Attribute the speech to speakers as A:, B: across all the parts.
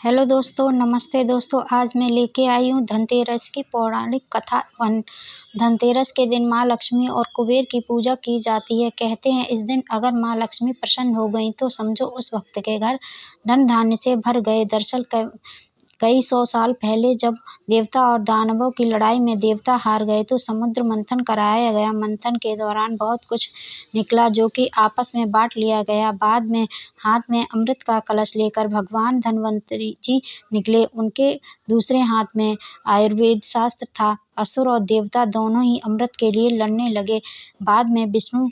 A: Hello दोस्तों, नमस्ते दोस्तों। आज मैं लेके आई हूँ धनतेरस की पौराणिक कथा। धनतेरस के दिन माँ लक्ष्मी और कुबेर की पूजा की जाती है। कहते हैं इस दिन अगर माँ लक्ष्मी प्रसन्न हो गई तो समझो उस भक्त के घर धन धान्य से भर गए। दरअसल कई सौ साल पहले जब देवता और दानवों की लड़ाई में देवता हार गए तो समुद्र मंथन कराया गया। मंथन के दौरान बहुत कुछ निकला जो कि आपस में बांट लिया गया। बाद में हाथ में अमृत का कलश लेकर भगवान धन्वंतरी जी निकले। उनके दूसरे हाथ में आयुर्वेद शास्त्र था। असुर और देवता दोनों ही अमृत के लिए लड़ने लगे। बाद में विष्णु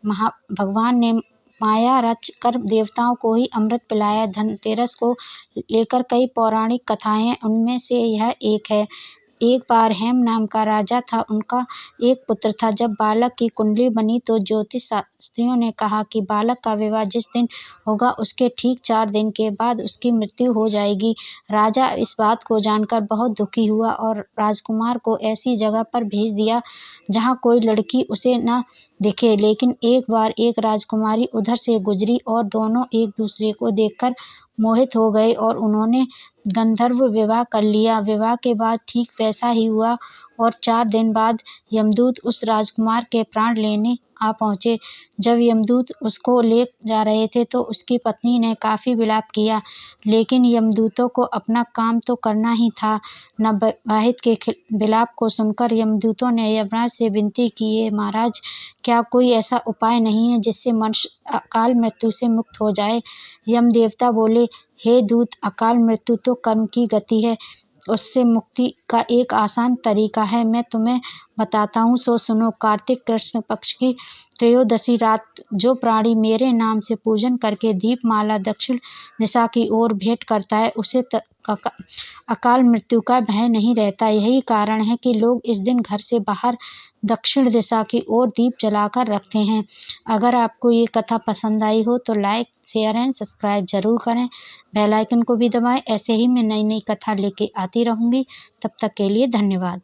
A: भगवान ने माया रच कर देवताओं को ही अमृत पिलाया। धनतेरस को लेकर कई पौराणिक कथाएं हैं, उनमें से यह एक है। एक बार हेम नाम का राजा था। उनका एक पुत्र था। जब बालक की कुंडली बनी तो ज्योतिष शास्त्रियों ने कहा कि बालक का विवाह जिस दिन होगा उसके ठीक 4 दिन के बाद उसकी मृत्यु हो जाएगी। राजा इस बात को जानकर बहुत दुखी हुआ और राजकुमार को ऐसी जगह पर भेज दिया जहाँ कोई लड़की उसे न दिखे। लेकिन एक बार एक राजकुमारी उधर से गुजरी और दोनों एक दूसरे को देखकर मोहित हो गए और उन्होंने गंधर्व विवाह कर लिया। विवाह के बाद ठीक वैसा ही हुआ और 4 दिन बाद यमदूत उस राजकुमार के प्राण लेने आ पहुँचे। जब यमदूत उसको ले जा रहे थे तो उसकी पत्नी ने काफ़ी विलाप किया, लेकिन यमदूतों को अपना काम तो करना ही था। नवविवाहित के विलाप को सुनकर यमदूतों ने यमराज से विनती की, हे महाराज, क्या कोई ऐसा उपाय नहीं है जिससे मनुष्य अकाल मृत्यु से मुक्त हो जाए। यम देवता बोले, हे दूत, अकाल मृत्यु तो कर्म की गति है, उससे मुक्ति का एक आसान तरीका है, मैं तुम्हें बताता हूँ, सो सुनो। कार्तिक कृष्ण पक्ष की त्रयोदशी रात जो प्राणी मेरे नाम से पूजन करके दीपमाला दक्षिण दिशा की ओर भेंट करता है उसे अकाल मृत्यु का भय नहीं रहता। यही कारण है कि लोग इस दिन घर से बाहर दक्षिण दिशा की ओर दीप जलाकर रखते हैं। अगर आपको ये कथा पसंद आई हो तो लाइक, शेयर एंड सब्सक्राइब जरूर करें। बेल आइकन को भी दबाएं। ऐसे ही मैं नई नई कथा लेके आती रहूँगी। तब तक के लिए धन्यवाद।